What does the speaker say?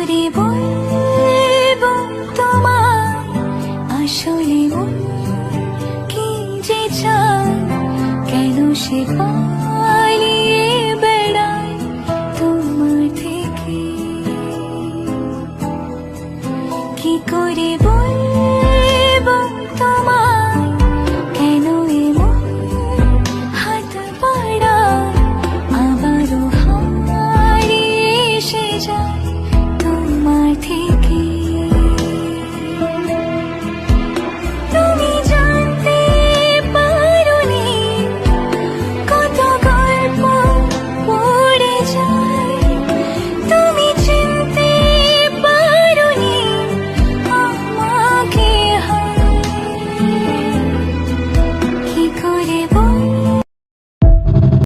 করে বলবো তোমায় আসলে মন কি যে চায়, কেন সে পালিয়ে বেড়ায় তোমার থেকে, কি করে